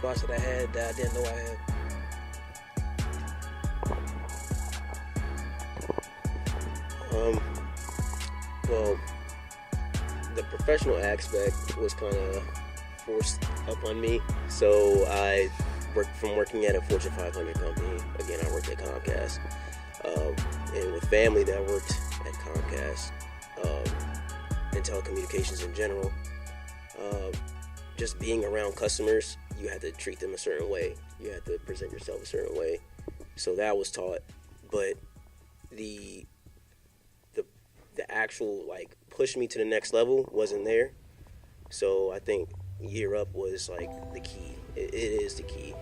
spots that I had that I didn't know I had. Well, the professional aspect was kind of forced upon me. So I worked from working at a Fortune 500 company. Again, I worked at Comcast. And with family that worked at Comcast, and telecommunications in general, just being around customers, you had to treat them a certain way. You had to present yourself a certain way. So that was taught. But the actual, like, push me to the next level wasn't there. So I think Year Up was, like, the key. It is the key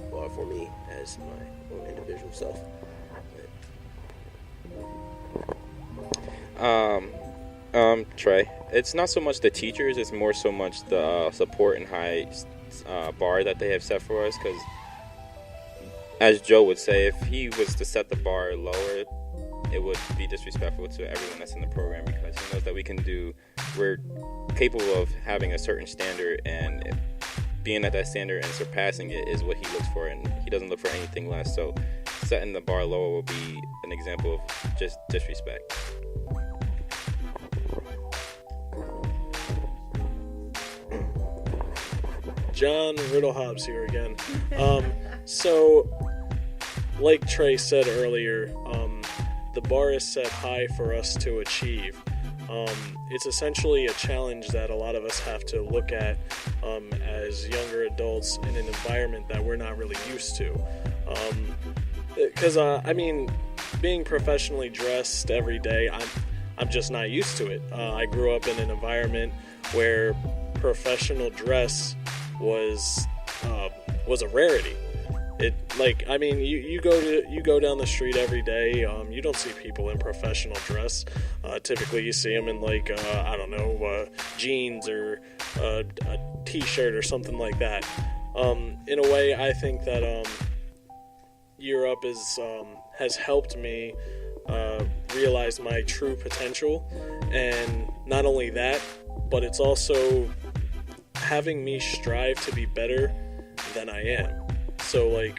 for me as my own individual self. Trey, it's not so much the teachers, it's more so much the support and high bar that they have set for us, because as Joe would say, if he was to set the bar lower, it would be disrespectful to everyone that's in the program, because he knows that we're capable of having a certain standard, and being at that standard and surpassing it is what he looks for, and he doesn't look for anything less. So setting the bar lower will be an example of just disrespect. John Riddlehobbs here again. So, like Trey said earlier, the bar is set high for us to achieve. It's essentially a challenge that a lot of us have to look at as younger adults in an environment that we're not really used to. Because, being professionally dressed every day, I'm just not used to it. I grew up in an environment where professional dress was a rarity. You go down the street every day. You don't see people in professional dress. Typically, you see them in jeans or a t-shirt or something like that. In a way, I think that Year Up has helped me realize my true potential, and not only that, but it's also having me strive to be better than I am. So,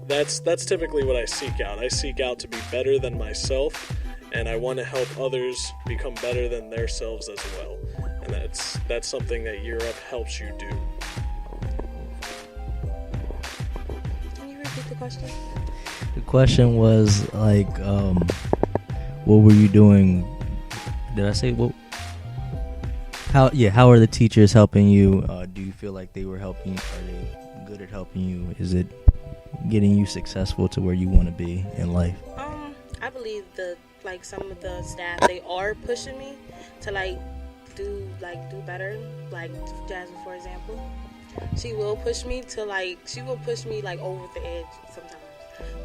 that's typically what I seek out. I seek out to be better than myself, and I want to help others become better than themselves as well. And that's something that Year Up helps you do. Can you repeat the question? The question was, what were you doing? Did I say what? How are the teachers helping you? Do you feel like they were helping? Are they good at helping you? Is it getting you successful to where you want to be in life? I believe some of the staff, they are pushing me to do better. Like Jasmine, for example, she will push me over the edge sometimes.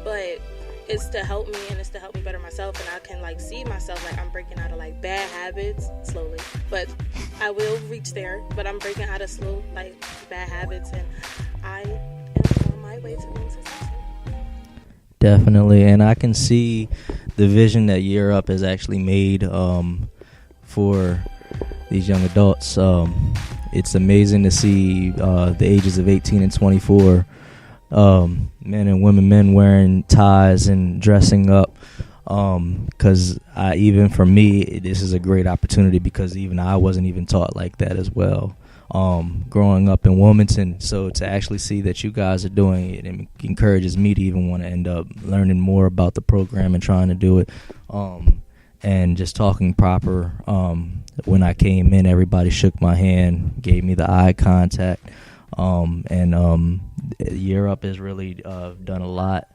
But it's to help me, and it's to help me better myself, and I can see myself I'm breaking out of bad habits slowly, but I will reach there. But I'm breaking out of bad habits, and I am on my way to being successful. Definitely, and I can see the vision that Year Up has actually made for these young adults. It's amazing to see the ages of 18 and 24. Men and women, men wearing ties and dressing up, because even for me, this is a great opportunity, because even I wasn't even taught like that as well, growing up in Wilmington. So to actually see that you guys are doing it, it encourages me to even want to end up learning more about the program and trying to do it, and just talking proper. When I came in, everybody shook my hand, gave me the eye contact, and Year Up has really done a lot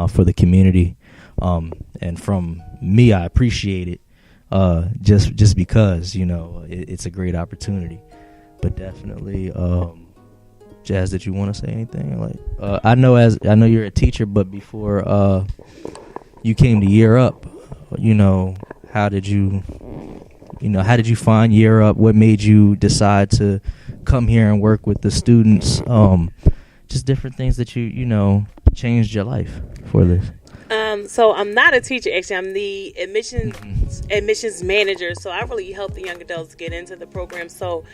for the community, and from me, I appreciate it, just because it's a great opportunity. But definitely, Jazz, did you want to say anything? I know you're a teacher, but before you came to Year Up, how did you find Year Up? What made you decide to come here and work with the students? Just different things that you changed your life for this. So I'm not a teacher, actually. I'm the admissions manager. So I really help the young adults get into the program. So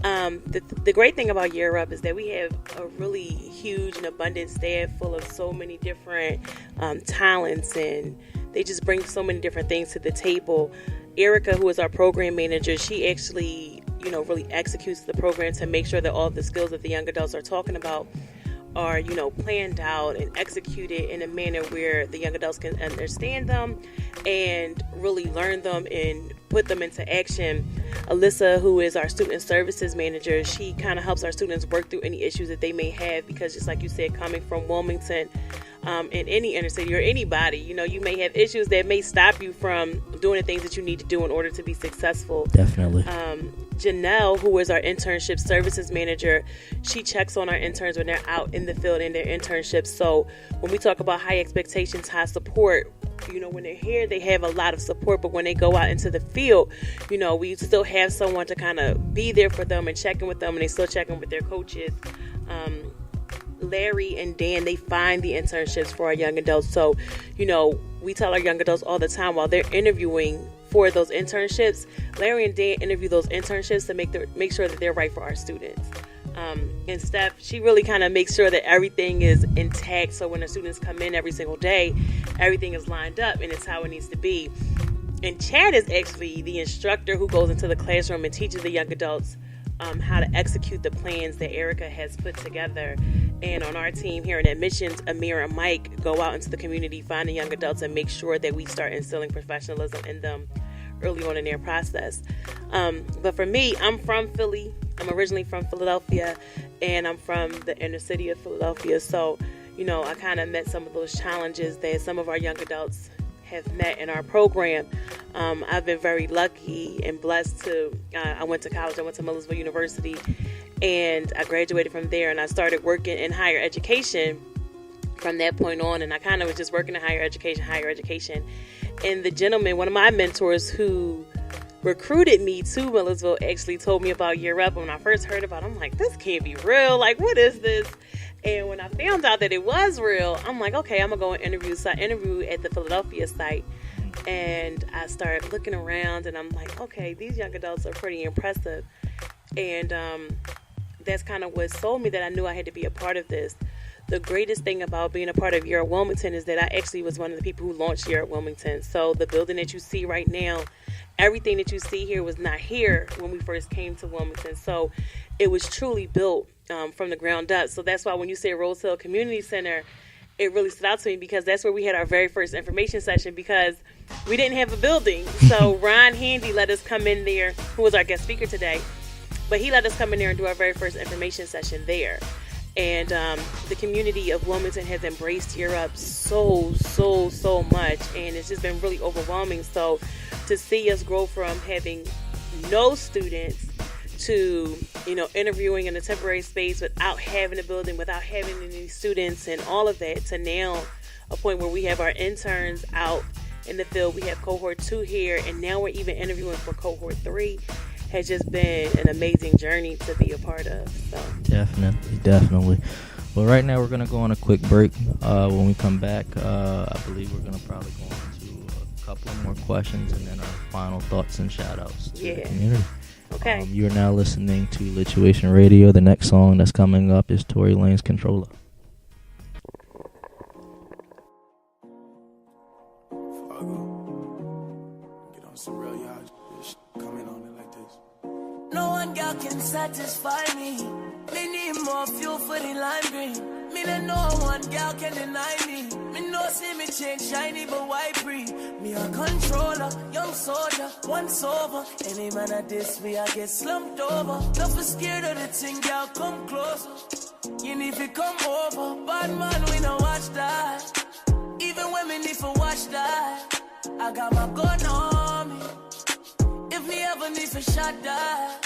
the great thing about Year Up is that we have a really huge and abundant staff full of so many different talents, and they just bring so many different things to the table. Erica, who is our program manager, she actually, really executes the program to make sure that all the skills that the young adults are talking about are, planned out and executed in a manner where the young adults can understand them and really learn them and put them into action. Alyssa, who is our student services manager, she kind of helps our students work through any issues that they may have, because just like you said, coming from Wilmington, in any inner city or anybody, you may have issues that may stop you from doing the things that you need to do in order to be successful. Definitely. Janelle, who is our internship services manager, she checks on our interns when they're out in the field in their internships. So when we talk about high expectations, high support, when they're here, they have a lot of support, but when they go out into the field, we still have someone to kind of be there for them and check in with them, and they still check in with their coaches. Larry and Dan, they find the internships for our young adults. So, we tell our young adults all the time while they're interviewing for those internships, Larry and Dan interview those internships to make sure that they're right for our students. And Steph, she really kind of makes sure that everything is intact. So when the students come in every single day, everything is lined up and it's how it needs to be. And Chad is actually the instructor who goes into the classroom and teaches the young adults how to execute the plans that Erica has put together. And on our team here in admissions, Amir and Mike go out into the community, find the young adults, and make sure that we start instilling professionalism in them early on in their process. But for me, I'm from Philly. I'm originally from Philadelphia, and I'm from the inner city of Philadelphia. So, I kind of met some of those challenges that some of our young adults have met in our program. I've been very lucky and blessed to, I went to college, I went to Millersville University, and I graduated from there, and I started working in higher education from that point on, and I kind of was just working in higher education. And the gentleman, one of my mentors who recruited me to Millersville, actually told me about Year Up. When I first heard about it, I'm like, this can't be real. Like, what is this? And when I found out that it was real, I'm like, okay, I'm going to go and interview. So I interviewed at the Philadelphia site, and I started looking around, and I'm like, okay, these young adults are pretty impressive. And that's kind of what sold me that I knew I had to be a part of this. The greatest thing about being a part of Year at Wilmington is that I actually was one of the people who launched Year at Wilmington. So the building that you see right now, everything that you see here was not here when we first came to Wilmington. So it was truly built from the ground up. So that's why when you say Rose Hill Community Center, it really stood out to me, because that's where we had our very first information session, because we didn't have a building. So Ron Handy let us come in there, who was our guest speaker today, but he let us come in there and do our very first information session there. And the community of Wilmington has embraced Year Up so much, and it's just been really overwhelming. So to see us grow from having no students to, interviewing in a temporary space without having a building, without having any students and all of that, to now a point where we have our interns out in the field. We have cohort 2 here, and now we're even interviewing for cohort 3. Has just been an amazing journey to be a part of. So Definitely. Well, right now we're going to go on a quick break. When we come back, I believe we're going to probably go into a couple of more questions and then our final thoughts and shout-outs to the community. Okay. You are now listening to Lituation Radio. The next song that's coming up is Tory Lanez Controller. Get on some real y'all shit. Coming on it like this. No one girl can satisfy me. Me need more fuel for the lime green. Me let no one girl can deny me. Me no see me change shiny but white free. Me a controller, young soldier, once over. Any man at this way I get slumped over. Never scared of the thing, girl, come closer. You need to come over. Bad man, we no watch that. Even when me need to watch that. I got my gun on me. If me ever need to shot that.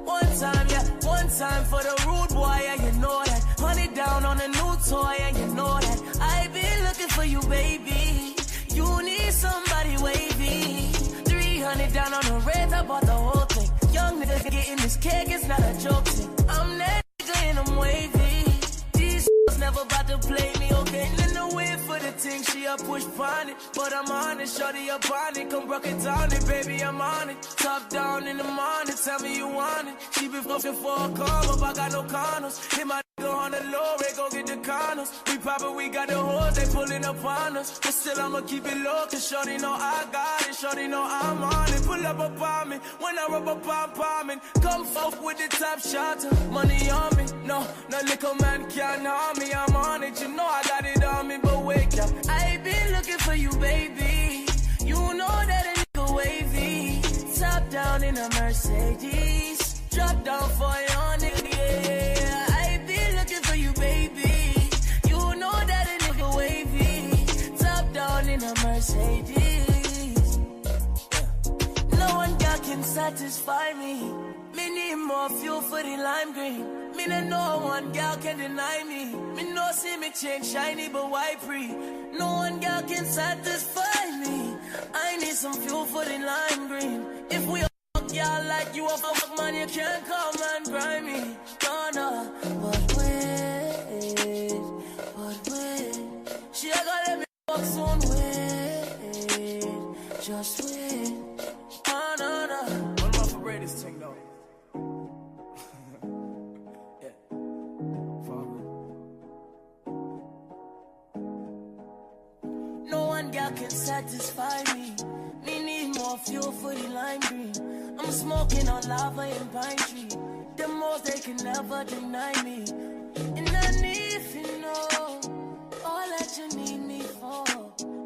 One time for the rude boy, yeah, you know that. Honey down on a new toy, and you know that. I been looking for you, baby. You need somebody wavy. 300 down on the red, I bought the whole thing. Young niggas getting this cake, it's not a joke thing. I'm that nigga and I'm wavy. These never about to play me, okay? Then the way for the thing, Shorty, I push on it, but I'm on it. Shorty, up on it, come rock it down it, baby, I'm on it. Top down in the morning, tell me you want it. She been looking for a call, but I got no condoms. Hit my nigga on the low, they go get the condoms. We poppin', we got the hoes, they pullin' up on us. But still, I'ma keep it low, cause Shorty know I got it. Shorty know I'm on it. Pull up on me, when I rub up, I'm bombing. Come fuck with the top shot, money on me. No little man can't harm me, I'm on it. You know I got it on me, but wake up. I been looking for you, baby. You know that a nigga wavy. Top down in a Mercedes. Drop down for your nigga, yeah. I been looking for you, baby. You know that a nigga wavy. Top down in a Mercedes. No one girl can satisfy me. Me need more fuel for the lime green. Me no one girl can deny me. Me no see me change shiny but white free. No one girl can satisfy me. I need some fuel for the lime green. If we fuck y'all like you a fuck man, you can't come and grind me. No, but wait. She gonna let me fuck soon, wait. Just wait. No. One more for greatest thing though. No one girl can satisfy me. Me need more fuel for the lime green. I'm smoking on lava and pine tree. The most they can never deny me. And I need if you know all that you need me for.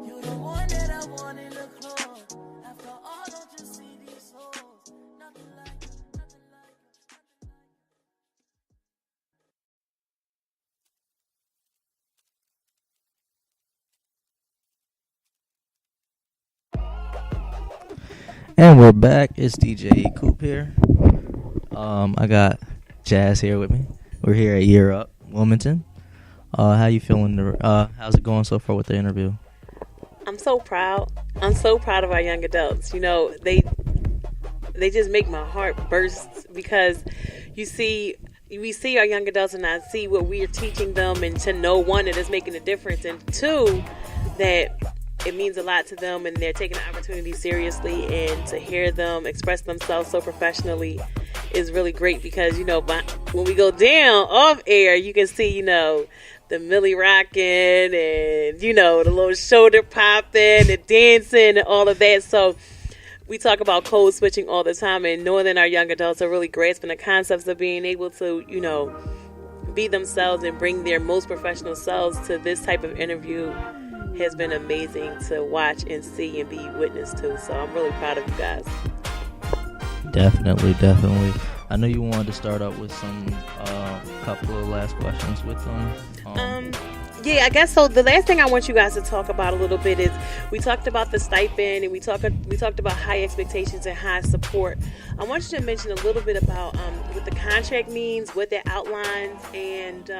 You the one that I want in the club. After all, don't you see these hoes? Nothing like you, nothing like you, nothing like you. And we're back. It's DJ Coop here. I got Jazz here with me. We're here at Year Up, Wilmington. How you feeling? How's it going so far with the interview? I'm so proud. I'm so proud of our young adults. You know, they just make my heart burst because we see our young adults and I see what we are teaching them, and to know, one, that it's making a difference, and two, that it means a lot to them and they're taking the opportunity seriously, and to hear them express themselves so professionally is really great because, you know, when we go down off air, you can see, you know, the Millie rocking and, you know, the little shoulder popping, the dancing and all of that. So we talk about code switching all the time, and knowing that our young adults are really grasping the concepts of being able to, you know, be themselves and bring their most professional selves to this type of interview has been amazing to watch and see and be witness to. So I'm really proud of you guys. Definitely. I know you wanted to start out with some couple of last questions with them. Yeah, I guess so. The last thing I want you guys to talk about a little bit is we talked about the stipend and we talked about high expectations and high support. I want you to mention a little bit about what the contract means, what that outlines, and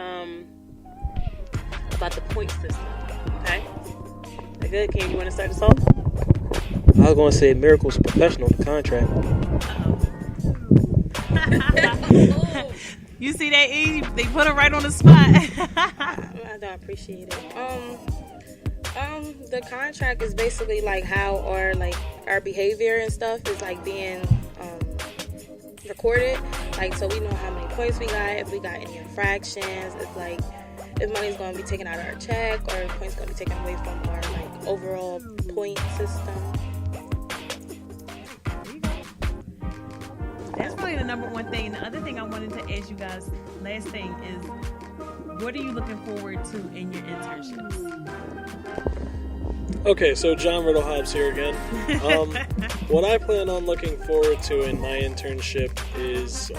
about the point system. Okay? That good? Ken, you want to start us off? I was going to say Miracle's professional contract. You see that, E? They put her right on the spot. I don't appreciate it. The contract is basically like how our behavior and stuff is like being recorded. Like, so we know how many points we got, if we got any infractions, if like if money's going to be taken out of our check or if points going to be taken away from our like overall point system. That's probably the number one thing. And the other thing I wanted to ask you guys, last thing, is what are you looking forward to in your internships? Okay, so John Riddle Hobbs here again. What I plan on looking forward to in my internship is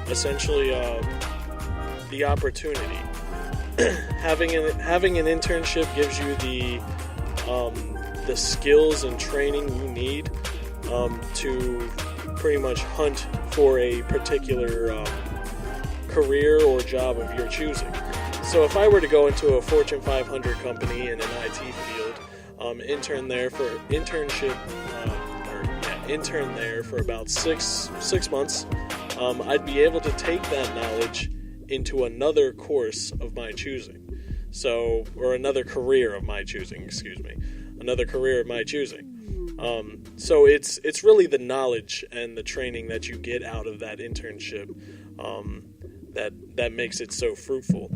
essentially the opportunity. Having an internship gives you the skills and training you need to pretty much hunt for a particular career or job of your choosing. So if I were to go into a Fortune 500 company in an IT field, intern there for about six months, I'd be able to take that knowledge into another course of my choosing. So, or another career of my choosing, another career of my choosing. So it's really the knowledge and the training that you get out of that internship that makes it so fruitful.